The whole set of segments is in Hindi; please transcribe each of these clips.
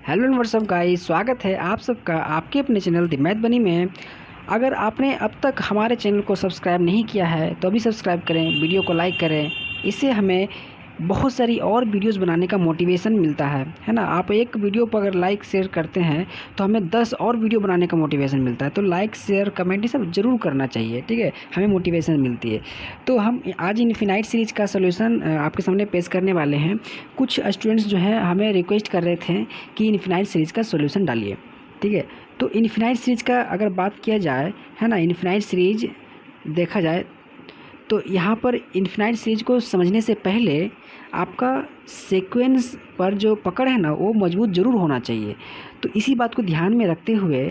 हेलो एंड व्हाट्सअप गाइस, स्वागत है आप सबका आपके अपने चैनल द मैथ बनी में। अगर आपने अब तक हमारे चैनल को सब्सक्राइब नहीं किया है तो अभी सब्सक्राइब करें, वीडियो को लाइक करें। इससे हमें बहुत सारी और वीडियोस बनाने का मोटिवेशन मिलता है ना। आप एक वीडियो पर अगर लाइक शेयर करते हैं तो हमें 10 और वीडियो बनाने का मोटिवेशन मिलता है। तो लाइक शेयर कमेंट ये सब ज़रूर करना चाहिए, ठीक है, हमें मोटिवेशन मिलती है। तो हम आज इनफिनाइट सीरीज़ का सोल्यूशन आपके सामने पेश करने वाले हैं। कुछ स्टूडेंट्स जो हैं हमें रिक्वेस्ट कर रहे थे कि इनफिनाइट सीरीज़ का सोल्यूशन डालिए, ठीक है। तो इनफिनाइट सीरीज़ का अगर बात किया जाए, है ना, इनफिनाइट सीरीज देखा जाए तो यहाँ पर इनफिनाइट सीरीज को समझने से पहले आपका सीक्वेंस पर जो पकड़ है ना वो मजबूत ज़रूर होना चाहिए। तो इसी बात को ध्यान में रखते हुए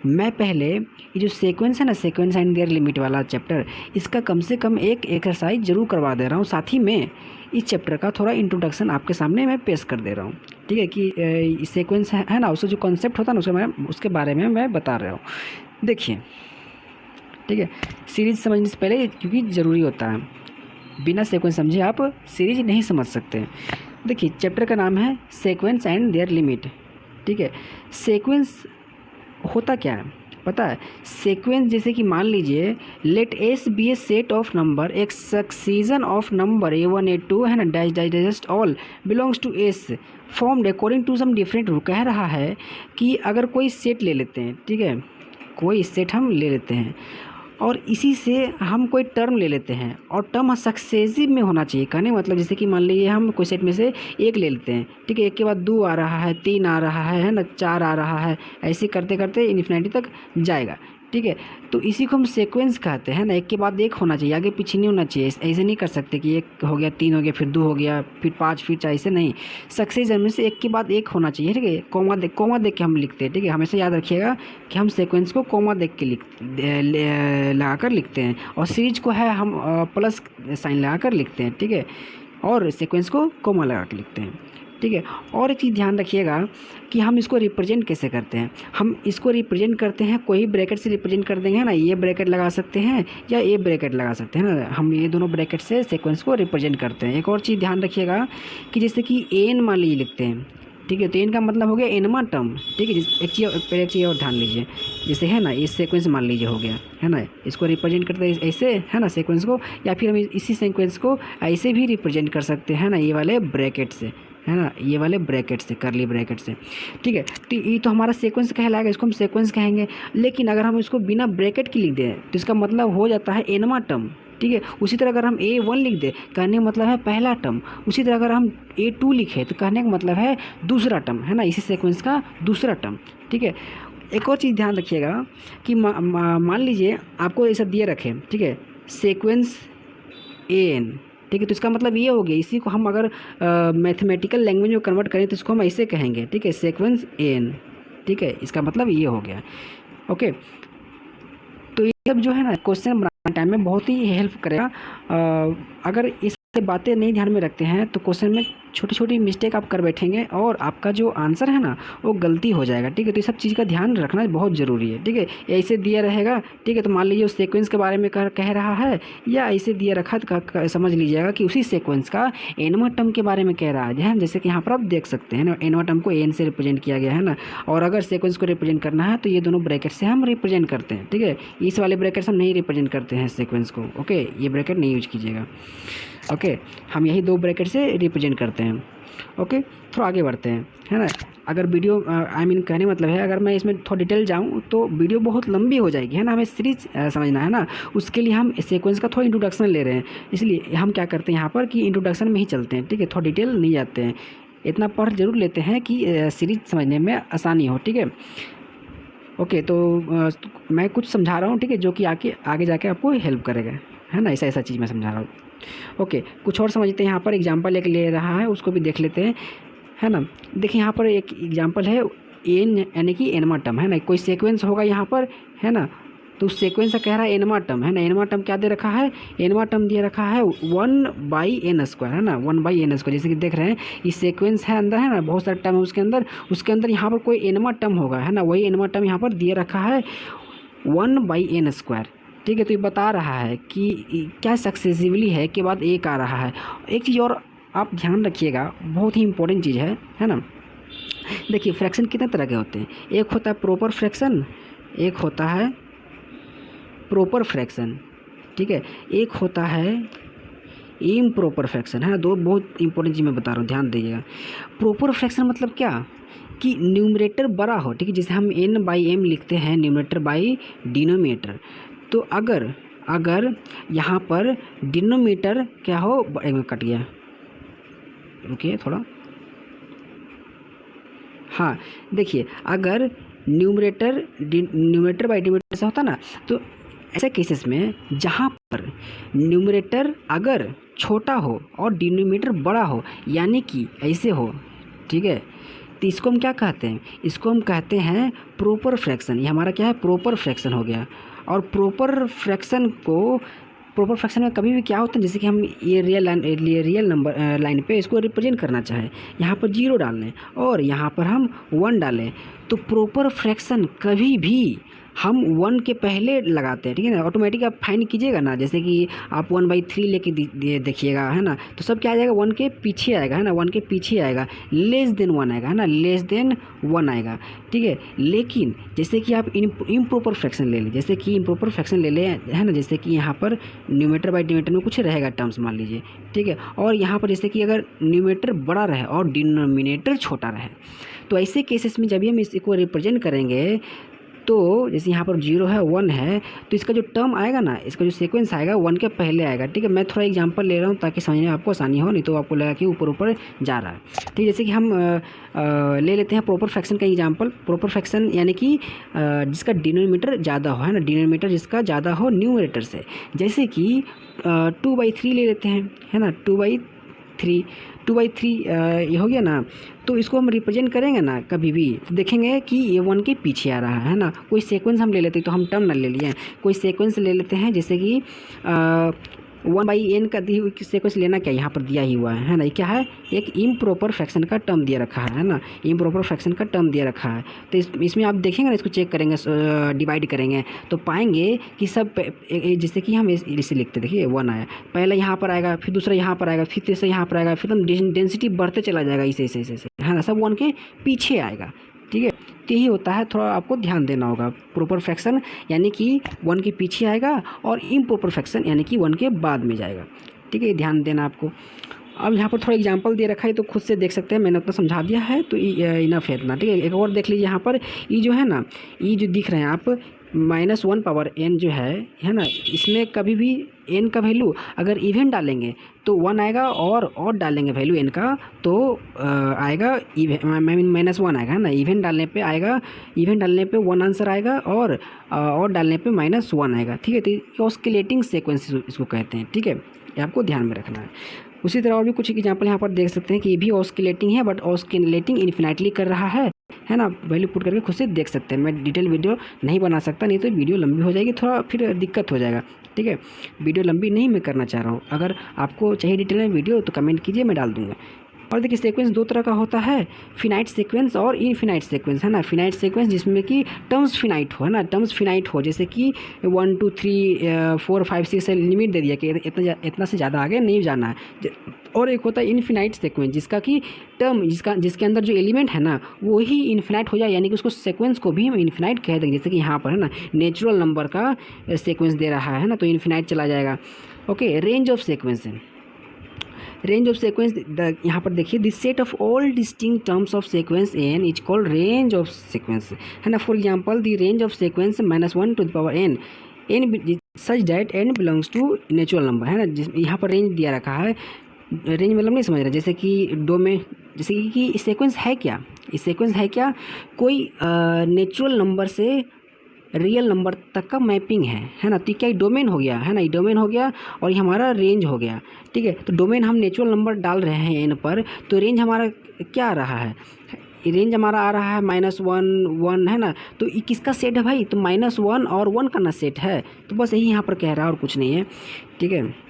मैं पहले ये जो सीक्वेंस है ना, सीक्वेंस एंड देयर लिमिट वाला चैप्टर, इसका कम से कम एक एक्सरसाइज ज़रूर करवा दे रहा हूँ। साथ ही में इस चैप्टर का थोड़ा इंट्रोडक्शन आपके सामने मैं पेश कर दे रहा हूँ, ठीक है, कि सीक्वेंस है ना, उसका जो कॉन्सेप्ट होता है ना उसके बारे में मैं बता रहा हूँ। देखिए, ठीक है, सीरीज समझने से पहले क्योंकि ज़रूरी होता है, बिना सीक्वेंस समझे आप सीरीज नहीं समझ सकते। देखिए, चैप्टर का नाम है सीक्वेंस एंड देयर लिमिट, ठीक है। सीक्वेंस होता क्या है पता है? सीक्वेंस जैसे कि मान लीजिए let S be a set of number, एक succession of number A1 A2 है ना, dash dash dash all belongs to S formed according to some different rule. कह रहा है कि अगर कोई सेट ले लेते हैं, ठीक है, कोई सेट हम ले लेते हैं और इसी से हम कोई टर्म ले लेते हैं और टर्म सक्सेसिव में होना चाहिए। कहने मतलब जैसे कि मान लीजिए हम कोई सेट में से एक ले लेते हैं, ठीक है, एक के बाद 2 आ रहा है, 3 आ रहा है ना, 4 आ रहा है, ऐसे करते करते इन्फिनिटी तक जाएगा, ठीक है। तो इसी को हम सीक्वेंस कहते हैं ना, एक के बाद एक होना चाहिए, आगे पीछे नहीं होना चाहिए। ऐसे नहीं कर सकते कि एक हो गया, 3 हो गया, फिर 2 हो गया, फिर 5, फिर 4, ऐसे नहीं। सक्सेसिव में से एक के बाद एक होना चाहिए, ठीक है। कॉमा देख के हम लिखते हैं, ठीक है, हमेशा याद रखिएगा कि हम सीक्वेंस को कॉमा देख के लगा कर लिखते हैं और सीरीज को है हम प्लस साइन लगा कर लिखते हैं, ठीक है, और सीक्वेंस को कॉमा लगा के लिखते हैं, ठीक है। और एक चीज़ ध्यान रखिएगा कि हम इसको रिप्रेजेंट कैसे करते हैं। हम इसको रिप्रेजेंट करते हैं, कोई ब्रैकेट से रिप्रेजेंट कर देंगे ना, ये ब्रैकेट लगा सकते हैं या ये ब्रैकेट लगा सकते हैं ना, हम ये दोनों ब्रैकेट से सीक्वेंस को रिप्रेजेंट करते हैं। एक और चीज़ ध्यान रखिएगा कि जैसे कि एन मान लीजिए लिखते हैं, ठीक है, तो एन का मतलब हो गया एनवा टर्म, ठीक है। एक चीज़ और ध्यान लीजिए, जैसे है ना, ये सीक्वेंस मान लीजिए हो गया, है ना, इसको रिप्रेजेंट करते हैं ऐसे, है ना, सीक्वेंस को, या फिर हम इसी सीक्वेंस को ऐसे भी रिप्रेजेंट कर सकते हैं ना, ये वाले ब्रैकेट से, है ना, ये वाले ब्रैकेट से, करली ब्रैकेट से, ठीक है। तो ये तो हमारा सीक्वेंस कहलाएगा, इसको हम सीक्वेंस कहेंगे। लेकिन अगर हम इसको बिना ब्रैकेट के लिख दें तो इसका मतलब हो जाता है एनवा टर्म, ठीक है। उसी तरह अगर हम A1 लिख दें, कहने का मतलब है पहला टर्म। उसी तरह अगर हम A2 लिखें तो कहने का मतलब है दूसरा टर्म, है ना, इसी सीक्वेंस का दूसरा टर्म, ठीक है। एक और चीज़ ध्यान रखिएगा कि मान लीजिए आपको ऐसा दिए रखें, ठीक है, सीक्वेंस AN, ठीक है, तो इसका मतलब ये हो गया, इसी को हम अगर मैथमेटिकल लैंग्वेज में कन्वर्ट करें तो इसको हम ऐसे कहेंगे, ठीक है, सीक्वेंस AN, ठीक है, इसका मतलब ये हो गया, ओके। तो ये सब जो है ना क्वेश्चन बनाने टाइम में बहुत ही हेल्प करेगा। अगर इस बातें नहीं ध्यान में रखते हैं तो क्वेश्चन में छोटी छोटी मिस्टेक आप कर बैठेंगे और आपका जो आंसर है ना वो गलती हो जाएगा, ठीक है। तो ये सब चीज़ का ध्यान रखना बहुत ज़रूरी है, ठीक है। ऐसे दिया रहेगा, ठीक है, तो मान लीजिए उस सीक्वेंस के बारे में कह रहा है, या ऐसे दिया रखा तो समझ लीजिएगा कि उसी सीक्वेंस का एनवा टर्म के बारे में कह रहा है, जैसे कि यहाँ पर आप देख सकते हैं ना, एनवा टर्म को एन से रिप्रेजेंट किया गया है ना। और अगर सीक्वेंस को रिप्रेजेंट करना है तो ये दोनों ब्रैकेट से हम रिप्रेजेंट करते हैं, ठीक है। इस वाले ब्रैकेट से हम नहीं रिप्रेजेंट करते हैं सीक्वेंस को, ओके, ये ब्रैकेट नहीं यूज कीजिएगा, ओके। हम यही 2 ब्रैकेट से रिप्रेजेंट करते हैं, ओके। थोड़ा आगे बढ़ते हैं, है ना। अगर वीडियो कहने मतलब है, अगर मैं इसमें थोड़ा डिटेल जाऊँ तो वीडियो बहुत लंबी हो जाएगी, है ना, हमें सीरीज समझना है ना। उसके लिए हम सीक्वेंस का थोड़ा इंट्रोडक्शन ले रहे हैं, इसलिए हम क्या करते हैं यहाँ पर कि इंट्रोडक्शन में ही चलते हैं, ठीक है, थोड़ा डिटेल नहीं जाते हैं। इतना पढ़ जरूर लेते हैं कि सीरीज समझने में आसानी हो, ठीक है, ओके। तो मैं कुछ समझा रहा हूँ, ठीक है, जो कि आगे जाके आपको हेल्प करेगा, है ना, ऐसा चीज़ मैं समझा रहा हूँ, ओके। कुछ और समझते हैं, यहाँ पर एग्जांपल एक ले रहा है, उसको भी देख लेते हैं, है ना। देखिए यहाँ पर एक एग्जांपल है, एन यानी कि एनवा टर्म, है ना, कोई सीक्वेंस होगा यहाँ पर, है ना, तो उस सीक्वेंस का कह रहा है एनवा टर्म, है ना। एनवा टर्म क्या दे रखा है? एनवा टर्म दे रखा है 1/n², है ना, 1/n²। जैसे कि देख रहे हैं ये सीक्वेंस है अंदर, है ना, बहुत सारे टर्म है उसके अंदर यहाँ पर कोई एनवा टर्म होगा, है ना, वही एनवा टर्म यहाँ पर दिए रखा है 1/n², ठीक है। तो ये बता रहा है कि क्या सक्सेसिवली है के बाद एक आ रहा है। एक चीज़ और आप ध्यान रखिएगा, बहुत ही इंपॉर्टेंट चीज़ है ना। देखिए फ्रैक्शन कितने तरह के होते हैं, एक होता है प्रॉपर फ्रैक्शन, एक होता है प्रॉपर फ्रैक्शन, ठीक है, एक होता है इम्प्रॉपर फ्रैक्शन, है ना। दो बहुत इंपॉर्टेंट चीज़ मैं बता रहा हूँ, ध्यान दीजिएगा। प्रॉपर फ्रैक्शन मतलब क्या कि न्यूमरेटर बड़ा हो, ठीक है, जैसे हम n/m लिखते हैं न्यूमरेटर बाई डिनोमिनेटर। तो अगर यहाँ पर डिनोमिनेटर क्या हो, एक मिनट कट गया, रुकिए थोड़ा, हाँ देखिए, अगर न्यूमरेटर बाई डिनोमिनेटर से होता ना, तो ऐसे केसेस में जहाँ पर न्यूमरेटर अगर छोटा हो और डिनोमिनेटर बड़ा हो, यानी कि ऐसे हो, ठीक है, तो इसको हम क्या कहते हैं, इसको हम कहते हैं प्रॉपर फ्रैक्शन। ये हमारा क्या है, प्रॉपर फ्रैक्शन हो गया। और प्रॉपर फ्रैक्शन में कभी भी क्या होता है, जैसे कि हम ये रियल नंबर लाइन पे इसको रिप्रेजेंट करना चाहें, यहाँ पर 0 डाल लें और यहाँ पर हम 1 डालें, तो प्रॉपर फ्रैक्शन कभी भी हम 1 के पहले लगाते हैं, ठीक है ना। ऑटोमेटिक आप फाइंड कीजिएगा ना, जैसे कि आप 1/3 लेके देखिएगा, है ना, तो सब क्या आ जाएगा, 1 के पीछे आएगा, है ना, 1 के पीछे आएगा, लेस देन 1 आएगा, है ना, लेस देन 1 आएगा, ठीक है। लेकिन जैसे कि आप इम्प्रॉपर फ्रैक्शन ले लें, जैसे कि इम्प्रॉपर फ्रैक्शन ले लें, है ना, जैसे कि यहाँ पर न्यूमरेटर बाई डिनोमिनेटर में कुछ रहेगा टर्म्स मान लीजिए, ठीक है, और यहाँ पर जैसे कि अगर न्यूमरेटर बड़ा रहे और डिनोमिनेटर छोटा रहे, तो ऐसे केसेस में जब भी हम इसको रिप्रेजेंट करेंगे, तो जैसे यहाँ पर 0 है 1 है, तो इसका जो टर्म आएगा ना, इसका जो सीक्वेंस आएगा 1 के पहले आएगा, ठीक है। मैं थोड़ा एग्जांपल ले रहा हूँ ताकि समझने में आपको आसानी हो, नहीं तो आपको लगा कि ऊपर ऊपर जा रहा है, ठीक है। जैसे कि हम ले लेते हैं प्रॉपर फ्रैक्शन का एग्जांपल। प्रॉपर फ्रैक्शन यानी कि जिसका डिनोमिनेटर ज़्यादा हो, है ना, डिनोमिनेटर जिसका ज़्यादा हो न्यूमरेटर से, जैसे कि 2/3 ले लेते हैं, है ना, 2/3 ये हो गया ना। तो इसको हम रिप्रेजेंट करेंगे ना कभी भी, तो देखेंगे कि ये 1 के पीछे आ रहा है ना। कोई सीक्वेंस हम ले लेते हैं, तो हम टर्म ना ले लिए, कोई सीक्वेंस ले लेते हैं, जैसे कि 1/n का दी हुई सीक्वेंस लेना, क्या यहाँ पर दिया ही हुआ है ना, ये क्या है, एक इम्प्रॉपर फ्रैक्शन का टर्म दिया रखा है ना, इम्प्रॉपर फ्रैक्शन का टर्म दिया रखा है। तो इसमें आप देखेंगे ना, इसको चेक करेंगे, डिवाइड करेंगे, तो पाएंगे कि सब जैसे कि हम इसे लिखते, देखिए 1 आया, पहला यहाँ पर आएगा, फिर दूसरा यहाँ पर आएगा, फिर तीसरा यहाँ पर आएगा, फिर डेंसिटी बढ़ते चला जाएगा, इसे है ना, सब 1 के पीछे आएगा, ठीक है। तो यही होता है, थोड़ा आपको ध्यान देना होगा। प्रॉपर फ्रैक्शन यानी कि 1 के पीछे आएगा, और इम्प्रॉपर फ्रैक्शन यानी कि 1 के बाद में जाएगा, ठीक है, ध्यान देना आपको। अब यहाँ पर थोड़ा एग्जांपल दे रखा है, तो खुद से देख सकते हैं, मैंने उतना समझा दिया है, तो इनफ है इतना, ठीक है। एक और देख लीजिए, यहाँ पर ये जो है ना, ये जो दिख रहे हैं आप, -1/n जो है ना, इसमें कभी भी n का वैल्यू अगर इवन डालेंगे तो 1 आएगा, और डालेंगे वैल्यू n का तो आएगा -1 आएगा, है ना। इवन डालने पे आएगा, इवन डालने पे 1 आंसर आएगा, और डालने पे -1 आएगा, ठीक है। तो ये ऑस्किलेटिंग सीक्वेंस इसको कहते हैं, ठीक है, ये आपको ध्यान में रखना है। उसी तरह और भी कुछ एग्जाम्पल यहाँ पर देख सकते हैं कि ये भी ऑस्किलेटिंग है, बट ऑस्किलेटिंग इन्फिनाइटली कर रहा है ना। वैल्यू पुट करके खुद से देख सकते हैं, मैं डिटेल वीडियो नहीं बना सकता, नहीं तो वीडियो लंबी हो जाएगी, थोड़ा फिर दिक्कत हो जाएगा, ठीक है। वीडियो लंबी नहीं मैं करना चाह रहा हूँ। अगर आपको चाहिए डिटेल में वीडियो तो कमेंट कीजिए, मैं डाल दूँगा। और देखिए सीक्वेंस 2 तरह का होता है, फिनाइट सीक्वेंस और इनफिनाइट सीक्वेंस, है ना। फिनाइट सीक्वेंस जिसमें कि टर्म्स फिनाइट हो, है ना, टर्म्स फिनाइट हो, जैसे कि 1 2 3 4 5 6 से लिमिट दे दिया कि इतना से ज़्यादा आगे नहीं जाना है। और एक होता है इनफिनाइट सीक्वेंस, जिसका कि टर्म जिसके अंदर जो एलिमेंट है ना वो ही इन्फिनाइट हो जाए, यानी कि उसको सीक्वेंस को भी हम इन्फिनाइट कह देंगे। जैसे कि यहाँ पर है ना, नेचुरल नंबर का सीक्वेंस दे रहा है ना, तो इन्फिनाइट चला जाएगा। ओके, रेंज ऑफ सीक्वेंस है, रेंज ऑफ सीक्वेंस यहाँ पर देखिए, this set of all distinct terms of sequence n is called range of sequence, है ना। For example the range of sequence -1 n such that n belongs to natural number, है ना। जिस यहाँ पर रेंज दिया रखा है, रेंज मतलब नहीं समझ रहा, जैसे कि डोमेन, जैसे कि सीक्वेंस है क्या, इस सीक्वेंस है क्या, कोई नेचुरल नंबर से रियल नंबर तक का मैपिंग है ना। तो क्या डोमेन हो गया, है ना, ये डोमेन हो गया, और ये हमारा रेंज हो गया, ठीक है। तो डोमेन हम नेचुरल नंबर डाल रहे हैं n पर, तो रेंज हमारा क्या आ रहा है, रेंज हमारा आ रहा है -1 1, है ना। तो ये किसका सेट है भाई, तो -1 और 1 का ना सेट है, तो बस यही यहाँ पर कह रहा है, और कुछ नहीं है, ठीक है।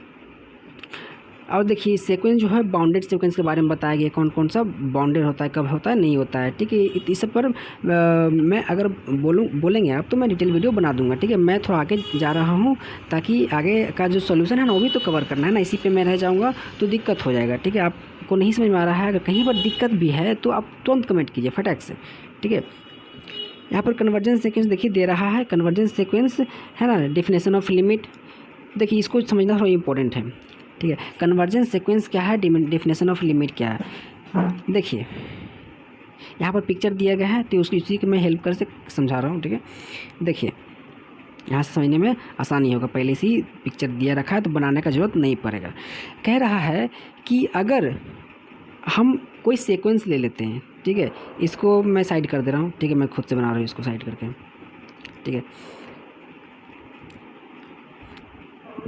और देखिए सीक्वेंस जो है, बाउंडेड सीक्वेंस के बारे में बताया गया, कौन कौन सा बाउंडेड होता है, कब होता है, नहीं होता है, ठीक है। इस सब पर मैं अगर बोलेंगे आप तो मैं डिटेल वीडियो बना दूंगा, ठीक है। मैं थोड़ा आगे जा रहा हूँ ताकि आगे का जो सोल्यूशन है ना वो भी तो कवर करना है ना, इसी पे मैं रह जाऊँगा तो दिक्कत हो जाएगा, ठीक है। आप आपको नहीं समझ में आ रहा है, अगर कहीं पर दिक्कत भी है तो आप तुरंत कमेंट कीजिए फटाक से, ठीक है। यहाँ पर कन्वर्जेंस सीक्वेंस देखिए दे रहा है, कन्वर्जेंस सीक्वेंस है ना, डेफिनेशन ऑफ लिमिट। देखिए इसको समझना थोड़ा इंपॉर्टेंट है, ठीक है। कन्वर्जेंस सीक्वेंस क्या है, डेफिनेशन ऑफ लिमिट क्या है। देखिए यहाँ पर पिक्चर दिया गया है तो उसी की मैं हेल्प कर से समझा रहा हूँ, ठीक है। देखिए यहाँ से समझने में आसानी होगा, पहले से ही पिक्चर दिया रखा है तो बनाने का ज़रूरत नहीं पड़ेगा। कह रहा है कि अगर हम कोई सीक्वेंस ले लेते हैं, ठीक है, इसको मैं साइड कर दे रहा हूँ, ठीक है, मैं खुद से बना रहा हूँ इसको साइड करके, ठीक है।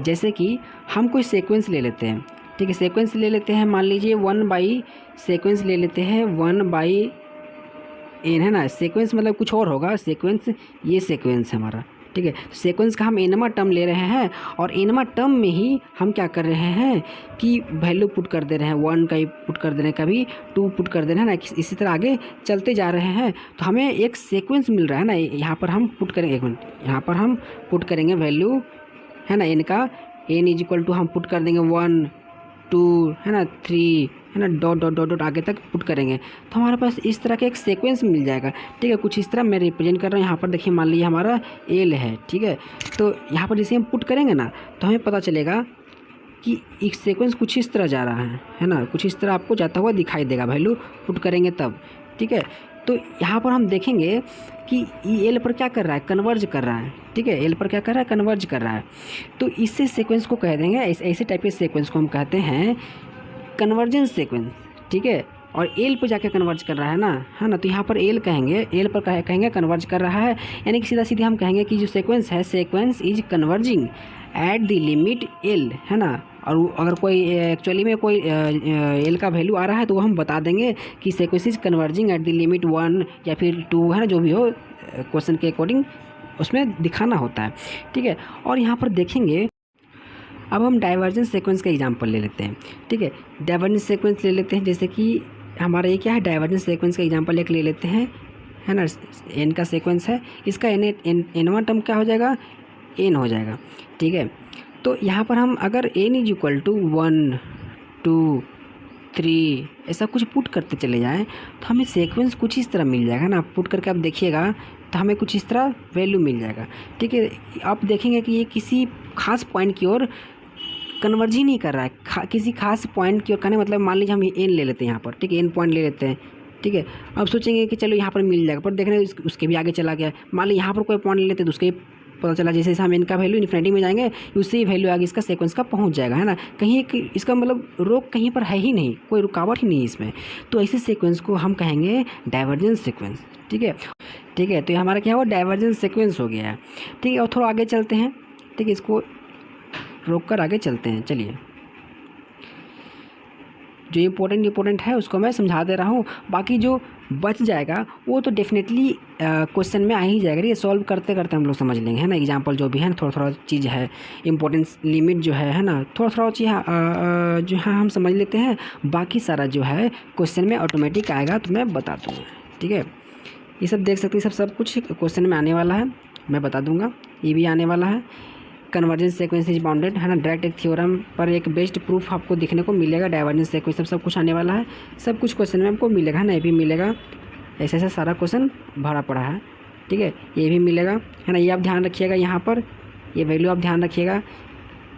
जैसे कि हम कोई सीक्वेंस ले लेते हैं, ठीक है, सीक्वेंस ले लेते हैं, मान लीजिए 1/, सीक्वेंस ले लेते हैं 1/n, है ना। सीक्वेंस मतलब कुछ और होगा, सीक्वेंस ये सीक्वेंस है हमारा, ठीक है। सीक्वेंस का हम एनवा टर्म ले रहे हैं और एनवा टर्म में ही हम क्या कर रहे हैं कि वैल्यू पुट कर दे रहे हैं, 1 का ही पुट कर दे रहे हैं, कभी 2 पुट कर दे रहे हैं ना, इसी तरह आगे चलते जा रहे हैं। तो हमें एक सीक्वेंस मिल रहा है ना, यहाँ पर हम पुट करेंगे, एक मिनट, यहाँ पर हम पुट करेंगे वैल्यू, है ना, एन का, एन इज इक्वल टू हम पुट कर देंगे 1 2 है ना 3 है ना, डॉट डॉट डॉट डॉट आगे तक पुट करेंगे तो हमारे पास इस तरह का एक सीक्वेंस मिल जाएगा, ठीक है। कुछ इस तरह मैं रिप्रेजेंट कर रहा हूँ, यहाँ पर देखिए मान लीजिए हमारा एल है, ठीक है। तो यहाँ पर जैसे हम पुट करेंगे ना तो हमें पता चलेगा कि एक सीक्वेंस कुछ इस तरह जा रहा है ना, कुछ इस तरह आपको जाता हुआ दिखाई देगा, वैल्यू पुट करेंगे तब, ठीक है। तो यहाँ पर हम देखेंगे कि एल पर क्या कर रहा है, कन्वर्ज कर रहा है, ठीक है, एल पर क्या कर रहा है, कन्वर्ज कर रहा है। तो इससे सीक्वेंस को कह देंगे, ऐसे टाइप के सीक्वेंस को हम कहते हैं कन्वर्जेंस सीक्वेंस, ठीक है। और एल पर जाके कन्वर्ज कर रहा है ना, है ना, तो यहाँ पर एल कहेंगे, एल पर कहेंगे कन्वर्ज कर रहा है, यानी कि सीधा सीधे हम कहेंगे कि जो सीक्वेंस है, sequence is converging at the limit L, है ना। और अगर कोई एक्चुअली में कोई एल का वैल्यू आ रहा है तो वो हम बता देंगे कि sequence is converging at the limit 1 या फिर 2, है ना, जो भी हो क्वेश्चन के अकॉर्डिंग उसमें दिखाना होता है, ठीक है। और यहाँ पर देखेंगे, अब हम डाइवर्जेंस सीक्वेंस का एग्जांपल ले लेते हैं, ठीक है। डाइवर्जेंस सीक्वेंस ले लेते हैं, जैसे कि हमारा ये क्या है, डाइवर्जेंस सीक्वेंस का एग्जांपल एक ले लेते हैं, है ना। एन का सीक्वेंस है, इसका एनवा टर्म क्या हो जाएगा, एन हो जाएगा, ठीक है। तो यहाँ पर हम अगर एन इज इक्वल टू 1 2 3 ऐसा कुछ पुट करते चले जाएँ तो हमें सीक्वेंस कुछ इस तरह मिल जाएगा ना, पुट करके आप देखिएगा तो हमें कुछ इस तरह वैल्यू मिल जाएगा, ठीक है। आप देखेंगे कि ये किसी खास पॉइंट की ओर कन्वर्ज ही नहीं कर रहा है, किसी खास पॉइंट की ओर करने, मतलब मान लीजिए हम एन ले लेते हैं यहाँ पर, ठीक है, एन पॉइंट ले लेते हैं, ठीक है। अब सोचेंगे कि चलो यहाँ पर मिल जाएगा, पर देख रहे हैं उसके भी आगे चला गया। मान लीजिए यहाँ पर कोई पॉइंट ले लेते हैं तो उसके पता चला, जैसे हम इनका वैल्यू इन्फिनिटी में जाएंगे उससे ही वैल्यू आगे इसका सीक्वेंस का पहुंच जाएगा, है ना। कहीं इसका मतलब रोक कहीं पर है ही नहीं, कोई रुकावट ही नहीं इसमें। तो ऐसे सीक्वेंस को हम कहेंगे डाइवर्जेंस सीक्वेंस, ठीक है, ठीक है। तो ये हमारा क्या हुआ, डाइवर्जेंस सीक्वेंस हो गया है, ठीक है। और थोड़ा आगे चलते हैं, ठीक है, इसको रोक कर आगे चलते हैं। चलिए, जो इम्पोर्टेंट है उसको मैं समझा दे रहा हूँ, बाकी जो बच जाएगा वो तो डेफिनेटली क्वेश्चन में आ ही जाएगा, ये सॉल्व करते करते हम लोग समझ लेंगे, है ना। एग्जांपल जो भी है थोड़ा चीज़ है, इम्पोर्टेंस लिमिट जो है ना, थोड़ा चीज़ जो है हम समझ लेते हैं, बाकी सारा जो है क्वेश्चन में ऑटोमेटिक आएगा तो मैं बता दूँगा, ठीक है। ये सब देख सकते हैं, सब कुछ क्वेश्चन में आने वाला है, मैं बता दूँगा, ये भी आने वाला है। कन्वर्जेंस सीक्वेंस इज बाउंडेड, है ना, डायरेक्ट एक थ्योरम पर एक बेस्ट प्रूफ आपको देखने को मिलेगा, डाइवर्जेंस सीक्वेंस सब कुछ आने वाला है, सब कुछ क्वेश्चन में आपको मिलेगा, है ना। ये भी मिलेगा, ऐसे सारा क्वेश्चन भरा पड़ा है, ठीक है, ये भी मिलेगा, है ना। ये आप ध्यान रखिएगा, यहाँ पर ये वैल्यू आप ध्यान रखिएगा,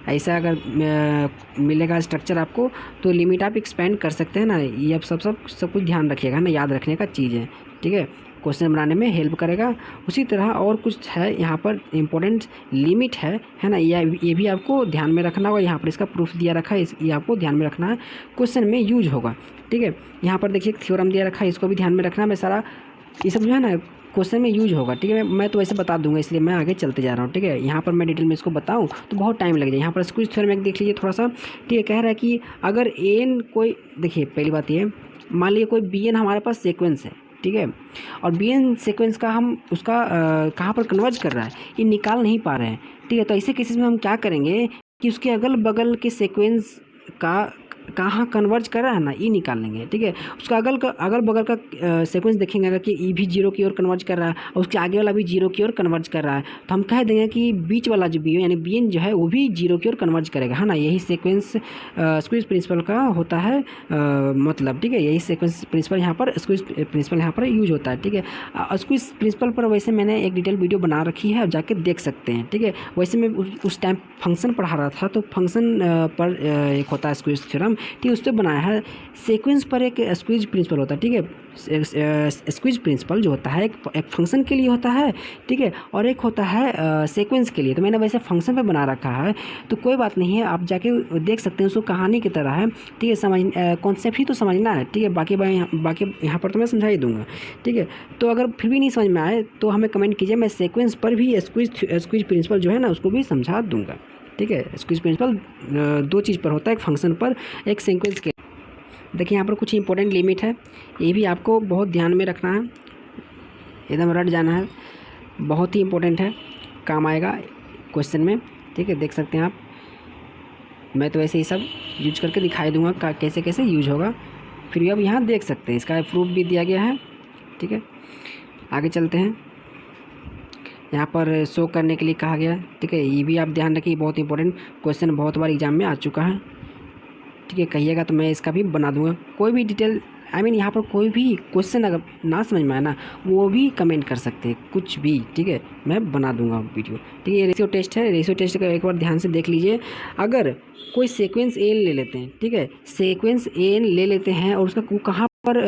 ऐसा अगर मिलेगा स्ट्रक्चर आपको तो लिमिट आप एक्सपेंड कर सकते हैं ना। ये आप सब कुछ ध्यान रखिएगा ना, याद रखने का चीज़ है, ठीक है, क्वेश्चन बनाने में हेल्प करेगा। उसी तरह और कुछ है यहाँ पर इम्पोर्टेंट लिमिट है ना, ये भी आपको ध्यान में रखना होगा। यहाँ पर इसका प्रूफ दिया रखा है, ये आपको ध्यान में रखना है, क्वेश्चन में यूज होगा, ठीक है। यहाँ पर देखिए थ्योरम दिया रखा है, इसको भी ध्यान में रखना है। मैं सारा ये सब जो है ना क्वेश्चन में यूज होगा, ठीक है। मैं तो वैसे बता दूंगा, इसलिए मैं आगे चलते जा रहा हूँ, ठीक है। यहाँ पर मैं डिटेल में इसको बताऊँ तो बहुत टाइम लग जाए। यहाँ पर कुछ थ्योरम एक देख लीजिए थोड़ा सा, ठीक है। कह रहा है कि अगर एन कोई, देखिए पहली बात ये, मान लीजिए कोई बी एन हमारे पास सीक्वेंस है, ठीक है, और बी एन सीक्वेंस का हम उसका कहाँ पर कन्वर्ज कर रहा है ये निकाल नहीं पा रहे हैं, ठीक है। तो ऐसे केसेस में हम क्या करेंगे कि उसके अगल बगल के सीक्वेंस का कहाँ कन्वर्ज कर रहा है ना, ये निकाल लेंगे, ठीक है। उसका अगल बगल का सीक्वेंस देखेंगे अगर कि ई भी 0 की ओर कन्वर्ज कर रहा है और उसके आगे वाला भी 0 की ओर कन्वर्ज कर रहा है, तो हम कह देंगे कि बीच वाला जो बी यानी बी एन जो है वो भी 0 की ओर कन्वर्ज करेगा, है ना। यही सीक्वेंस स्क्वीज प्रिंसिपल का होता है, मतलब, ठीक है। यही सीक्वेंस प्रिंसिपल यहाँ पर, स्क्वीज प्रिंसिपल यहाँ पर यूज होता है, ठीक है। स्क्वीज प्रिंसिपल पर वैसे मैंने एक डिटेल वीडियो बना रखी है, जाके देख सकते हैं, ठीक है। वैसे मैं उस टाइम फंक्शन पढ़ा रहा था, तो फंक्शन पर एक होता है स्क्वीज थ्योरम, ठीक है, उस पर बनाया है। सीक्वेंस पर एक स्क्वीज प्रिंसिपल होता है, ठीक है। स्क्वीज प्रिंसिपल जो होता है एक फंक्शन के लिए होता है, ठीक है, और एक होता है सीक्वेंस के लिए। तो मैंने वैसे फंक्शन पे बना रखा है, तो कोई बात नहीं है, आप जाके देख सकते हैं, उसको कहानी की तरह है, ठीक है। समझ कॉन्सेप्ट ही तो समझना है, ठीक है। बाकी यहाँ पर तो मैं समझा ही दूंगा, ठीक है। तो अगर फिर भी नहीं समझ में आए तो हमें कमेंट कीजिए, मैं सीक्वेंस पर भी स्क्वीज प्रिंसिपल जो है ना उसको भी समझा दूंगा, ठीक है। स्क्वीज प्रिंसिपल दो चीज़ पर होता है, एक फंक्शन पर, एक सीक्वेंस के। देखिए यहाँ पर कुछ इंपॉर्टेंट लिमिट है, ये भी आपको बहुत ध्यान में रखना है, एकदम रट जाना है, बहुत ही इंपॉर्टेंट है, काम आएगा क्वेश्चन में, ठीक है। देख सकते हैं आप, मैं तो ऐसे ही सब यूज करके दिखाई दूंगा कैसे कैसे यूज होगा, फिर भी आप यहाँ देख सकते हैं, इसका प्रूफ भी दिया गया है, ठीक है। आगे चलते हैं, यहाँ पर शो करने के लिए कहा गया, ठीक है। ये भी आप ध्यान रखिए, बहुत इंपॉर्टेंट क्वेश्चन, बहुत बार एग्जाम में आ चुका है, ठीक है। कहिएगा तो मैं इसका भी बना दूंगा, कोई भी डिटेल यहाँ पर कोई भी क्वेश्चन अगर ना समझ में आए ना, वो भी कमेंट कर सकते हैं, कुछ भी, ठीक है, मैं बना दूंगा वीडियो, ठीक है। ये रेशियो टेस्ट है, रेशियो टेस्ट का एक बार ध्यान से देख लीजिए। अगर कोई सीक्वेंस एन ले लेते हैं, ठीक है, सीक्वेंस एन ले लेते हैं और उसका कहाँ पर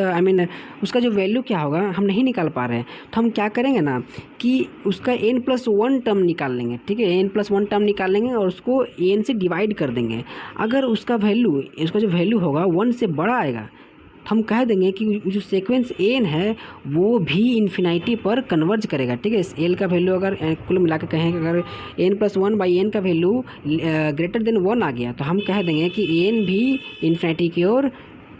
उसका जो वैल्यू क्या होगा हम नहीं निकाल पा रहे हैं, तो हम क्या करेंगे ना कि उसका n+1 टर्म निकाल लेंगे, ठीक है। n+1 टर्म निकाल लेंगे और उसको n से डिवाइड कर देंगे। अगर उसका जो वैल्यू होगा 1 से बड़ा आएगा, तो हम कह देंगे कि जो सीक्वेंस एन है वो भी इन्फिनिटी पर कन्वर्ज करेगा, ठीक है। इस एल का वैल्यू अगर कुल मिला के कहें अगर n+1/n का वैल्यू ग्रेटर देन 1 आ गया, तो हम कह देंगे कि एन भी इन्फिनिटी की ओर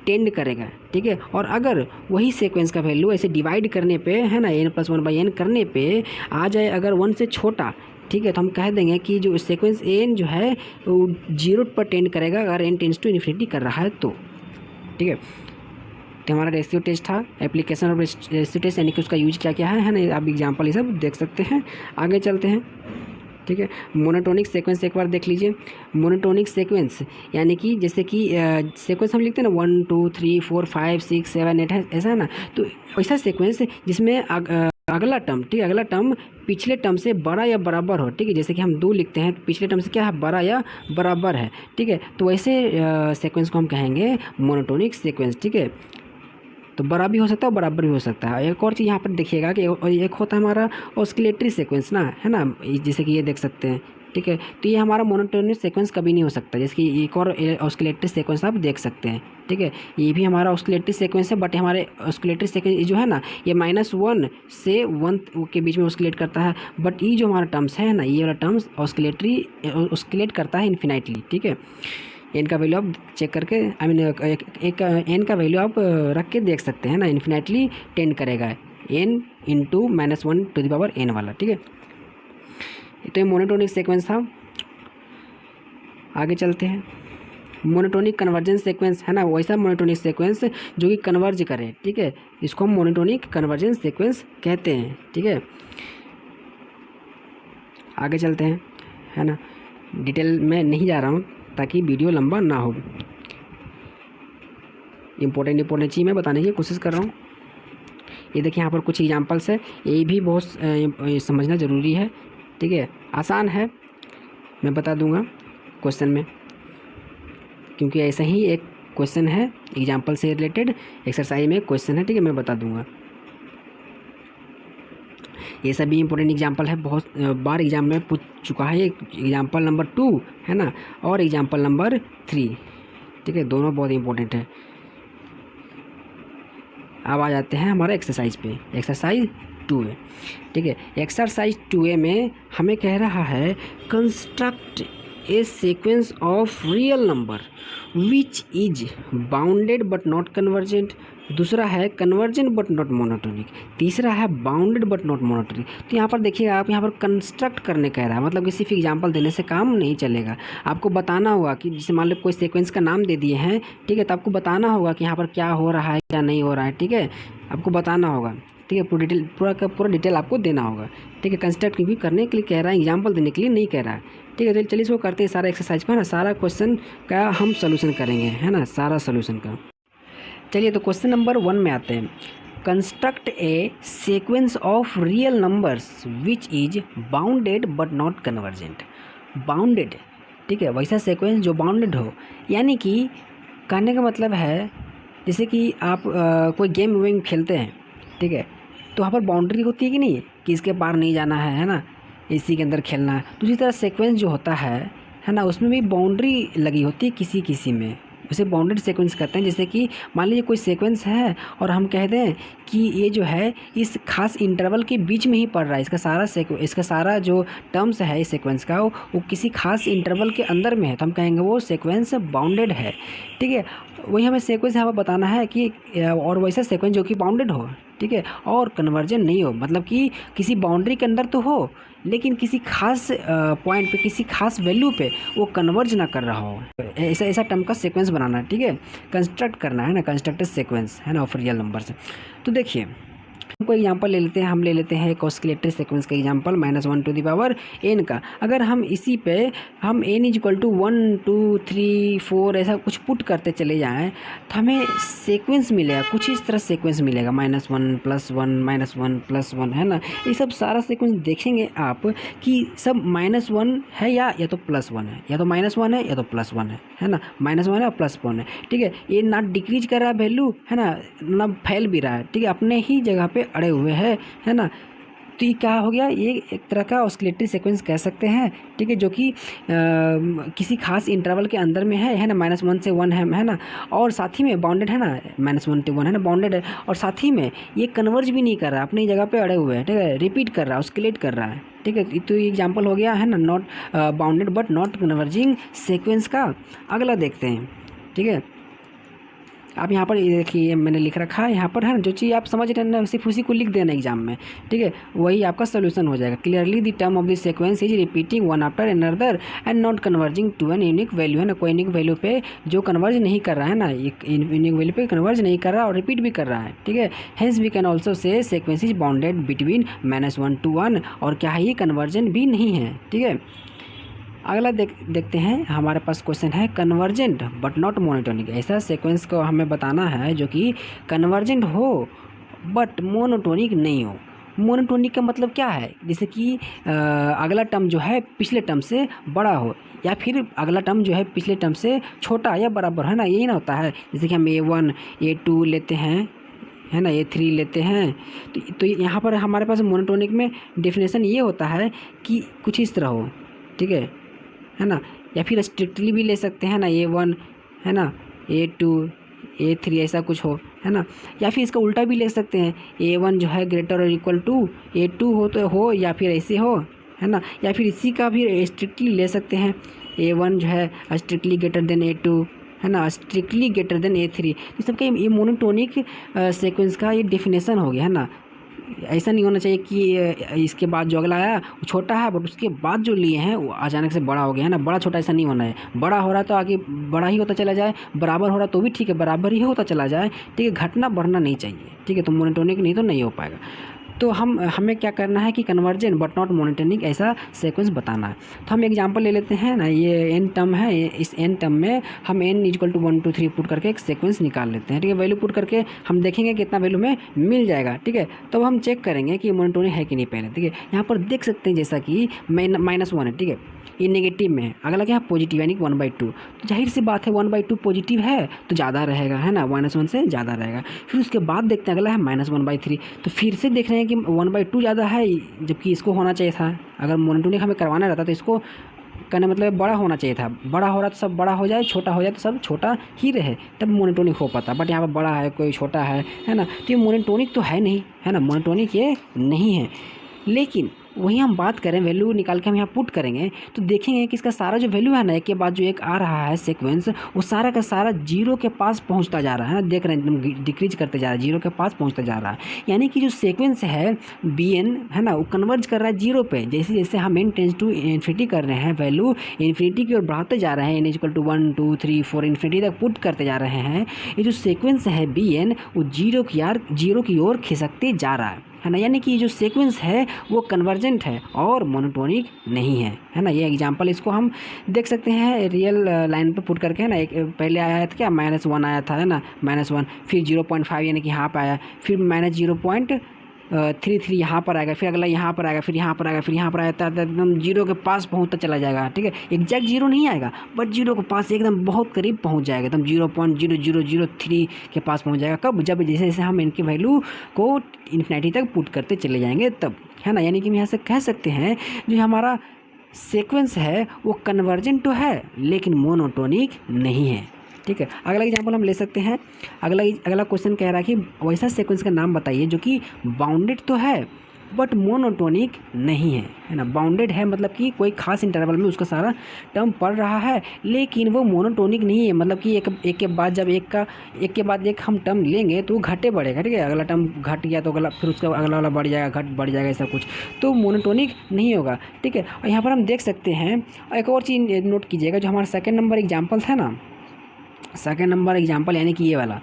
टेंड करेगा, ठीक है। और अगर वही सीक्वेंस का वैल्यू ऐसे डिवाइड करने पे, है ना, n+1/n करने पे आ जाए अगर 1 से छोटा, ठीक है, तो हम कह देंगे कि जो सीक्वेंस एन जो है वो 0 पर टेंड करेगा अगर n टेंड्स टू इन्फिनिटी कर रहा है तो, ठीक है। तो हमारा रेशियो टेस्ट था, एप्लीकेशन ऑफ रेशियो टेस्ट, यानी कि उसका यूज क्या क्या है ना, आप एग्जाम्पल ये सब देख सकते हैं। आगे चलते हैं, ठीक है। मोनोटोनिक सीक्वेंस एक बार देख लीजिए। मोनोटोनिक सीक्वेंस यानी कि जैसे कि सीक्वेंस हम लिखते हैं ना 1 2 3 4 5 6 7 8 है, ऐसा है ना, तो ऐसा सीक्वेंस जिसमें अगला टर्म, ठीक है, अगला टर्म पिछले टर्म से बड़ा या बराबर हो, ठीक है। जैसे कि हम 2 लिखते हैं, पिछले टर्म से क्या है, बड़ा या बराबर है, ठीक है। तो वैसे सीक्वेंस को हम कहेंगे मोनोटोनिक सीक्वेंस, ठीक है। तो बड़ा भी हो सकता है और बराबर भी हो सकता है। एक और चीज़ यहाँ पर देखिएगा कि एक होता है हमारा ऑस्किलेटरी सीक्वेंस ना, है ना, जैसे कि ये देख सकते हैं, ठीक है। तो ये हमारा मोनोटोनिक सीक्वेंस कभी नहीं हो सकता, जैसे कि एक और ऑस्किलेटरी सीक्वेंस आप देख सकते हैं, ठीक है। ये भी हमारा ऑस्किलेटरी सीक्वेंस है, बट हमारे ऑस्किलेटरी सीक्वेंस जो है ना ये -1 से 1 के बीच में ऑस्किलेट करता है, बट ये जो हमारा टर्म्स है ना, ये वाला टर्म्स ऑस्किलेट करता है इन्फिनिटली, ठीक है। एन का वैल्यू आप चेक करके एक एन का वैल्यू आप रख के देख सकते हैं ना, इन्फिनिटली टेंड करेगा n × -1 वाला, ठीक है। तो ये मोनोटोनिक सीक्वेंस था। आगे चलते हैं, मोनोटोनिक कन्वर्जेंस सीक्वेंस, है ना, वैसा मोनोटोनिक सीक्वेंस जो कि कन्वर्ज करे, ठीक है, इसको हम मोनोटोनिक कन्वर्जेंस सीक्वेंस कहते हैं, ठीक है। आगे चलते हैं, है ना, डिटेल में नहीं जा रहा हूँ ताकि वीडियो लंबा ना हो, इंपॉर्टेंट चीज़ मैं बताने की कोशिश कर रहा हूँ। ये देखिए यहाँ पर कुछ एग्जांपल्स है, ये भी बहुत समझना ज़रूरी है, ठीक है। आसान है, मैं बता दूंगा क्वेश्चन में, क्योंकि ऐसा ही एक क्वेश्चन है एग्जांपल से रिलेटेड, एक्सरसाइज में क्वेश्चन है, ठीक है, मैं बता दूंगा। ये सभी इंपॉर्टेंट एग्जांपल है, बहुत बार एग्जाम में पूछ चुका है। एग्जांपल नंबर 2 है ना, और एग्जांपल नंबर 3, ठीक है, दोनों बहुत इंपॉर्टेंट है। अब आ जाते हैं हमारे एक्सरसाइज पे, एक्सरसाइज 2A, ठीक है। एक्सरसाइज 2A में हमें कह रहा है construct A sequence of real number which is bounded but not convergent दूसरा है कन्वर्जेंट बट नॉट मोनोटोनिक, तीसरा है बाउंडेड बट नॉट मोनोटोनिक। तो यहाँ पर देखिएगा आप यहाँ पर कंस्ट्रक्ट करने कह रहा है, मतलब किसी भी एग्जांपल देने से काम नहीं चलेगा। आपको बताना होगा कि जैसे मान लो कोई सीक्वेंस का नाम दे दिए हैं, ठीक है, तो आपको बताना होगा कि यहाँ पर क्या हो रहा है क्या नहीं हो रहा है, ठीक है, आपको बताना होगा, ठीक है, पूरा का पूरा डिटेल आपको देना होगा, ठीक है। कंस्ट्रक्ट भी करने के लिए कह रहा है, एग्जाम्पल देने के लिए नहीं कह रहा है, ठीक है। तो चलिए इसको करते हैं सारा एक्सरसाइज का ना, सारा क्वेश्चन का हम सोल्यूशन करेंगे, है ना, सारा सोल्यूशन का। चलिए तो क्वेश्चन नंबर 1 में आते हैं। Construct A sequence of real numbers which is bounded but not convergent. Bounded, ठीक है, वैसा सीक्वेंस जो बाउंडेड हो, यानी कि कहने का मतलब है जैसे कि आप कोई गेम वेम खेलते हैं, ठीक है, तो वहाँ पर बाउंड्री होती है कि नहीं, कि इसके पार नहीं जाना है ना, इसी के अंदर खेलना है। तो इसी तरह सीक्वेंस जो होता है ना, उसमें भी बाउंड्री लगी होती है किसी किसी में, उसे बाउंडेड सीक्वेंस कहते हैं। जैसे कि मान लीजिए कोई सीक्वेंस है और हम कह दें कि ये जो है इस खास इंटरवल के बीच में ही पड़ रहा है, इसका सारा जो टर्म्स है इस सीक्वेंस का वो किसी खास इंटरवल के अंदर में है, तो हम कहेंगे वो सीक्वेंस बाउंडेड है, ठीक है। वही हमें सीक्वेंस यहाँ पर बताना है कि और वैसा सीक्वेंस जो कि बाउंडेड हो, ठीक है, और कन्वर्जन नहीं हो, मतलब कि किसी बाउंड्री के अंदर तो हो लेकिन किसी खास पॉइंट पे, किसी खास वैल्यू पे वो कन्वर्ज ना कर रहा हो, ऐसा टर्म का सीक्वेंस बनाना है, ठीक है, कंस्ट्रक्ट करना है ना, कंस्ट्रक्टेड सीक्वेंस, है ना, ऑफ रियल नंबर्स। तो देखिए हमको एग्जांपल ले लेते हैं, हम ले लेते हैं एक ऑस्किलेटरी सीक्वेंस का एग्जांपल -1n का। अगर हम इसी पे हम n = 1 2 3 4 ऐसा कुछ पुट करते चले जाएं तो हमें सीक्वेंस मिलेगा, कुछ इस तरह सीक्वेंस मिलेगा, -1 +1 -1 +1, है ना। ये सब सारा सीक्वेंस देखेंगे आप कि सब -1 है या तो +1 है, या तो -1 है या तो +1 है ना, -1 है और +1 है, ठीक है। ये ना डिक्रीज कर रहा है वैल्यू, है ना फैल भी रहा है, ठीक है, अपने ही जगह पे अड़े हुए हैं, है ना। तो ये क्या हो गया, ये एक तरह का ऑस्किलेटरी सीक्वेंस कह सकते हैं, ठीक है, जो कि किसी खास इंटरवल के अंदर में है ना, -1 से 1 है ना, और साथ ही में बाउंडेड है ना, -1 से 1 है ना, बाउंडेड है, और साथ ही में ये कन्वर्ज भी नहीं कर रहा, अपनी जगह पे अड़े हुए हैं, ठीक है, रिपीट कर रहा है, ऑस्किलेट कर रहा है, ठीक है। तो ये एग्जाम्पल हो गया है ना, not bounded but not converging sequence का। अगला देखते हैं, ठीक है। आप यहाँ पर ये देखिए मैंने लिख रखा है यहाँ पर, है ना, जो चीज़ आप समझ रहे हैं सिर्फ उसी को लिख देना एग्जाम में, ठीक है, वही आपका सोल्यूशन हो जाएगा। Clearly the term of the sequence is repeating one after another and not converging to an unique value, है ना, कोई यूनिक वैल्यू पे जो कन्वर्ज नहीं कर रहा है ना, एक यूनिक वैल्यू पे कन्वर्ज नहीं कर रहा और रिपीट भी कर रहा है, ठीक है। Hence we can also say sequence is bounded between -1 to 1, और क्या है, ये कन्वर्जन भी नहीं है, ठीक है। अगला देखते हैं, हमारे पास क्वेश्चन है कन्वर्जेंट बट नॉट मोनोटोनिक। ऐसा सीक्वेंस को हमें बताना है जो कि कन्वर्जेंट हो बट मोनोटोनिक नहीं हो। मोनोटोनिक का मतलब क्या है, जैसे कि अगला टर्म जो है पिछले टर्म से बड़ा हो, या फिर अगला टर्म जो है पिछले टर्म से छोटा या बराबर, है ना, यही ना होता है। जैसे कि हम A1 A2 लेते हैं, है ना, A3 लेते हैं, तो यहाँ पर हमारे पास मोनोटोनिक में डेफिनेशन ये होता है कि कुछ इस तरह हो, ठीक है ना, या फिर स्ट्रिक्टली भी ले सकते हैं ना, A1 है ना, A2 A3 ऐसा कुछ हो, है ना, या फिर इसका उल्टा भी ले सकते हैं, A1 जो है ग्रेटर और इक्वल टू A2 हो तो हो, या फिर ऐसे हो, है ना, या फिर इसी का भी स्ट्रिक्टली ले सकते हैं, A1 जो है स्ट्रिक्टली ग्रेटर देन A2, है ना, स्ट्रिक्टली ग्रेटर देन A3। तो सबका ये मोनोटोनिक सीक्वेंस का ये डेफिनेशन हो गया, है ना। ऐसा नहीं होना चाहिए कि इसके बाद जो अगला आया वो छोटा है बट उसके बाद जो लिए हैं वो अचानक से बड़ा हो गया, है ना, बड़ा छोटा ऐसा नहीं होना है। बड़ा हो रहा तो आगे बड़ा ही होता चला जाए, बराबर हो रहा तो भी ठीक है, बराबर ही होता चला जाए, ठीक है, घटना बढ़ना नहीं चाहिए, ठीक है। तो मोनोटोनिक नहीं तो नहीं हो पाएगा। तो हमें क्या करना है कि कन्वर्जेंट बट नॉट मोनोटोनिक ऐसा सीक्वेंस बताना है। तो हम एग्जांपल ले लेते हैं ना, ये n टर्म है, इस n टर्म में हम n = 1 2 3 पुट करके एक सीक्वेंस निकाल लेते हैं, ठीक है। वैल्यू पुट करके हम देखेंगे कितना वैल्यू में मिल जाएगा, ठीक है। तब हम चेक करेंगे कि मोनोटोनिक है कि नहीं पहले, ठीक है। यहाँ पर देख सकते हैं जैसा कि -1 है, ठीक है, ये नेगेटिव में है, अगला क्या है पॉजिटिव, यानी कि 1/2। तो जाहिर सी बात है 1/2 पॉजिटिव है तो ज़्यादा रहेगा, है ना, -1 से ज़्यादा रहेगा। फिर उसके बाद देखते हैं अगला है -1/3, तो फिर से देख रहे हैं कि 1/2 ज़्यादा है, जबकि इसको होना चाहिए था, अगर मोनोटोनिक हमें करवाना रहता तो इसको करने मतलब बड़ा होना चाहिए था, बड़ा हो रहा तो सब बड़ा हो जाए, छोटा हो जाए तो सब छोटा ही रहे, तब मोनोटोनिक हो पाता। बट यहाँ पर बड़ा है, कोई छोटा है ना, तो ये मोनोटोनिक तो है नहीं, है ना, मोनोटोनिक ये नहीं है। लेकिन वही हम बात करें वैल्यू निकाल के हम यहाँ पुट करेंगे तो देखेंगे कि इसका सारा जो वैल्यू है ना, एक के बाद जो एक आ रहा है सीक्वेंस, वो सारा का सारा जीरो के पास पहुँचता जा रहा है ना, देख रहे हैं एकदम डिक्रीज करते जा रहा है, जीरो के पास पहुँचता जा रहा है। यानी कि जो सीक्वेंस है बी एन है ना, वो कन्वर्ज कर रहा है जीरो पे। जैसे जैसे हम एन टेंस टू इन्फिनिटी कर रहे हैं, वैल्यू इन्फिनिटी की ओर बढ़ाते जा रहे हैं, एन इक्वल टू 1 2 3 4 इन्फिनिटी तक पुट करते जा रहे हैं। ये जो सीक्वेंस है बी एन वो जीरो की ओर खिसकते जा रहा है ना। यानी कि जो सीक्वेंस है वो कन्वर्जेंट है और मोनोटोनिक नहीं है ना। ये एग्जांपल इसको हम देख सकते हैं रियल लाइन पे पुट करके, है ना। एक पहले आया था क्या, -1 आया था, है ना, -1, फिर 0.5 यानी कि यहाँ पे आया, फिर -0.33 यहाँ पर आएगा, फिर अगला यहाँ पर आएगा, फिर यहाँ पर आएगा, फिर यहाँ पर आएगा, एकदम जीरो के पास पहुँचता चला जाएगा। ठीक है, एग्जैक्ट जीरो नहीं आएगा बट जीरो के पास एकदम बहुत करीब पहुँच जाएगा, एकदम 0.0003 के पास पहुँच जाएगा। कब? जब जैसे जैसे हम इनकी वैल्यू को इन्फिनिटी तक पुट करते चले जाएंगे तब, है ना। यानी कि हम यहाँ से कह सकते हैं जो हमारा सीक्वेंस है वो कन्वर्जेंट तो है लेकिन मोनोटोनिक नहीं है। ठीक है, अगला एग्जांपल हम ले सकते हैं। अगला क्वेश्चन कह रहा है कि वैसा सीक्वेंस का नाम बताइए जो कि बाउंडेड तो है बट मोनोटोनिक नहीं है ना। बाउंडेड है मतलब कि कोई खास इंटरवल में उसका सारा टर्म पढ़ रहा है लेकिन वो मोनोटोनिक नहीं है, मतलब कि एक के बाद जब एक के बाद एक हम टर्म लेंगे तो वो घटे बढ़ेगा। ठीक है, अगला टर्म घट गया तो अगला, फिर उसका अगला वाला बढ़ जाएगा, बढ़ जाएगा, ऐसा कुछ, तो मोनोटोनिक नहीं होगा। ठीक है, और यहाँ पर हम देख सकते हैं एक और चीज़ नोट कीजिएगा, जो हमारा सेकेंड नंबर एग्जाम्पल था ना, सेकेंड नंबर एग्जाम्पल यानी कि ये वाला,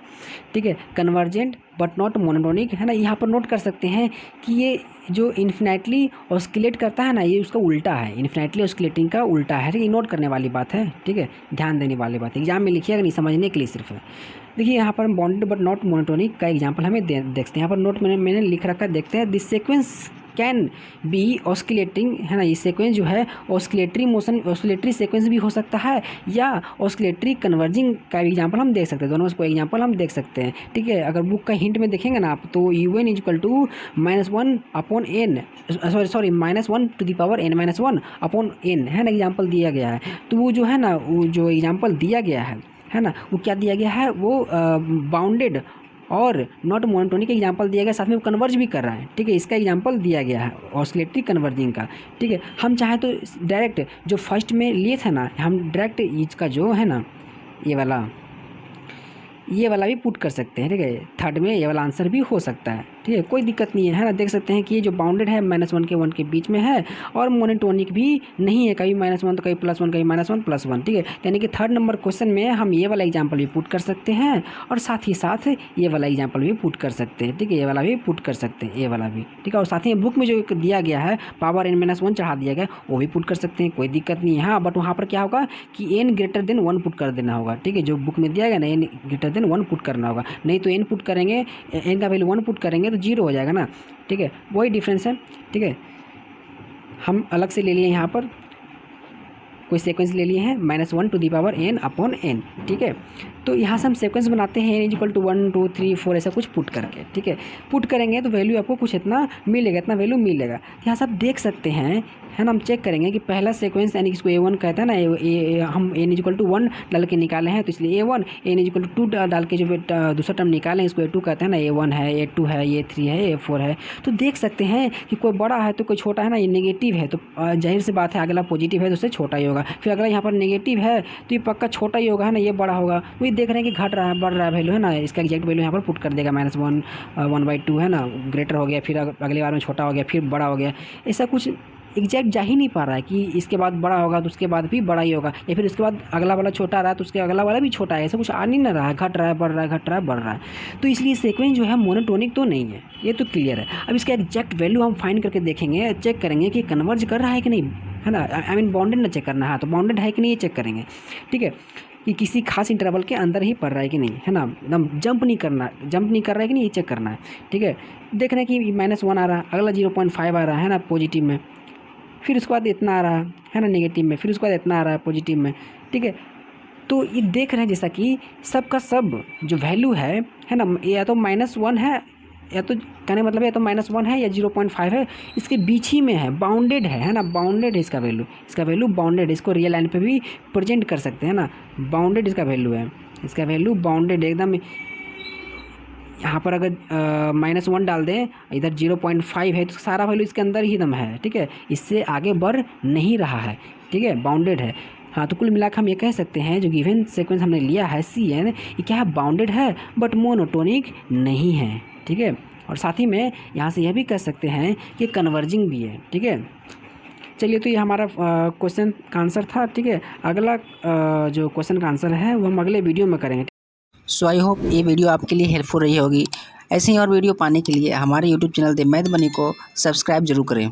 ठीक है, कन्वर्जेंट बट नॉट मोनोटोनिक, है ना। यहाँ पर नोट कर सकते हैं कि ये जो इन्फिनेटली ऑस्किलेट करता है ना, ये उसका उल्टा है, इन्फिनेटली ऑस्किलेटिंग का उल्टा है। ठीक है, नोट करने वाली बात है, ठीक है, ध्यान देने वाली बात है, एग्जाम में लिखिएगा नहीं, समझने के लिए सिर्फ है। देखिए यहाँ पर बाउंडेड बट नॉट मोनोटोनिक का एग्जाम्पल हमें देखते हैं। यहाँ पर नोट मैंने लिख रखा है, देखते हैं। This sequence can be oscillating, है ना। ये सीक्वेंस जो है ऑस्किलेटरी मोशन, ऑस्किलेटरी सीक्वेंस भी हो सकता है या ऑस्किलेटरी कन्वर्जिंग का भी एग्जांपल हम देख सकते हैं, दोनों को एग्जांपल हम देख सकते हैं। ठीक है, अगर बुक का हिंट में देखेंगे ना आप तो UN equal to -1 upon n, sorry -1 to the power n-1 upon n, है ना, एग्जाम्पल दिया गया है। तो वो जो है ना, वो जो एग्जाम्पल दिया गया है ना, वो क्या दिया गया है, वो बाउंडेड और नॉट मोनोटोनिक का एग्जांपल दिया गया, साथ में वो कन्वर्ज भी कर रहा है। ठीक है, इसका एग्जांपल दिया गया है ऑस्किलेटरी कन्वर्जिंग का। ठीक है, हम चाहे तो डायरेक्ट जो फर्स्ट में लिए थे ना, हम डायरेक्ट इसका जो है ना, ये वाला भी पुट कर सकते हैं। ठीक है, थर्ड में ये वाला आंसर भी हो सकता है। ठीक है, कोई दिक्कत नहीं है ना। देख सकते हैं कि ये जो बाउंडेड है -1 के 1 के बीच में है और मोनोटोनिक भी नहीं है, कभी -1 तो कभी +1, कभी -1 +1। ठीक है, यानी कि थर्ड नंबर क्वेश्चन में हम ये वाला एग्जांपल भी पुट कर सकते हैं और साथ ही साथ ये वाला एग्जांपल भी पुट कर सकते हैं। ठीक है, ये वाला भी पुट कर सकते हैं, ये वाला भी। ठीक है, और साथ ही बुक में जो दिया गया है पावर n-1 चढ़ा दिया गया, वो भी पुट कर सकते हैं, कोई दिक्कत नहीं है। हाँ, बट वहाँ पर क्या होगा कि n > 1 पुट कर देना होगा। ठीक है, जो बुक में दिया गया ना, n > 1 पुट करना होगा, नहीं तो n पुट करेंगे, n का वैल्यू 1 पुट करेंगे तो 0 हो जाएगा ना। ठीक है, वही डिफरेंस है। ठीक है, हम अलग से ले लिए यहाँ पर कोई सीक्वेंस ले लिए हैं -1 to the power n upon n। ठीक है, तो यहाँ से हम सीक्वेंस बनाते हैं n इक्वल टू 1 2 3 4 ऐसा कुछ पुट करके। ठीक है, पुट करेंगे तो वैल्यू आपको कुछ इतना मिलेगा, इतना वैल्यू मिलेगा। यहाँ से आप देख सकते हैं, है ना। हम चेक करेंगे कि पहला सीक्वेंस यानी इसको A1 कहते हैं ना, हम n इक्वल टू 1 डाल के निकाले हैं तो इसलिए A1, n इक्वल टू 2 डाल के जो दूसरा टर्म निकालें इसको A2 कहते हैं ना, A1 है, A2 है, A3 है, A4 है। तो देख सकते हैं कि कोई बड़ा है तो कोई छोटा है ना, ये नेगेटिव है तो जाहिर सी बात है अगला पॉजिटिव है तो उससे छोटा ही होगा। फिर अगला यहाँ पर नेगेटिव है तो ये पक्का छोटा ही होगा, है ना, ये बड़ा होगा। वही देख रहे हैं कि घट रहा है, बढ़ रहा है वैल्यू, है ना। इसका एग्जैक्ट वैल्यू यहाँ पर पुट कर देगा -1 1/2, है ना, ग्रेटर हो गया, फिर अगली बार में छोटा हो गया, फिर बड़ा हो गया। ऐसा कुछ एग्जैक्ट जा ही नहीं पा रहा है कि इसके बाद बड़ा होगा तो उसके बाद भी बड़ा ही होगा, या फिर उसके बाद अगला वाला छोटा आ रहा है तो उसके अगला वाला भी छोटा है। ऐसा कुछ आ नहीं ना रहा है, घट रहा है, बढ़ रहा है, घट रहा है, बढ़ रहा है। तो इसलिए सीक्वेंस जो है मोनोटोनिक तो नहीं है, ये तो क्लियर है। अब इसका एग्जैक्ट वैल्यू हम फाइंड करके देखेंगे, चेक करेंगे कि कन्वर्ज कर रहा है कि नहीं, है ना। आई मीन बाउंडेड ना चेक करना है, तो बाउंडेड है कि नहीं ये चेक करेंगे। ठीक है, कि किसी खास इंटरवल के अंदर ही पड़ रहा है कि नहीं, है ना, एकदम जंप नहीं कर रहा है कि नहीं, ये चेक करना है। ठीक है, देख रहे हैं कि -1 आ रहा है, अगला 0.5 आ रहा है ना पॉजिटिव में, फिर उसके बाद इतना आ रहा है ना नेगेटिव में, फिर उसके बाद इतना आ रहा है पॉजिटिव में। ठीक है, तो ये देख रहे हैं जैसा कि सब का सब जो वैल्यू है ना, या तो -1 है, या तो कहने मतलब या तो -1 है या 0.5 है, इसके बीच ही में है, बाउंडेड है ना, बाउंडेड है इसका वैल्यू बाउंडेड है। इसको रियल लाइन पे भी प्रेजेंट कर सकते हैं ना, बाउंडेड इसका वैल्यू है, इसका वैल्यू बाउंडेड एकदम यहाँ पर अगर -1 डाल दें, इधर 0.5 है तो सारा वैल्यू इसके अंदर ही दम है, ठीक है, इससे आगे बढ़ नहीं रहा है, ठीक है, बाउंडेड है। हाँ, तो कुल मिलाकर हम ये कह सकते हैं जो गिवन सीक्वेंस हमने लिया है Cn, ये क्या है, बाउंडेड है बट मोनोटोनिक नहीं है, ठीक है। और साथ ही में यहाँ से यह भी कह सकते हैं कि कन्वर्जिंग भी है, ठीक है। चलिए, तो ये हमारा क्वेश्चन का आंसर था, ठीक है। अगला जो क्वेश्चन का आंसर है वो हम अगले वीडियो में करेंगे। सो आई होप ये वीडियो आपके लिए हेल्पफुल रही होगी। ऐसे ही और वीडियो पाने के लिए हमारे यूट्यूब चैनल द मैथ बनी को सब्सक्राइब जरूर करें।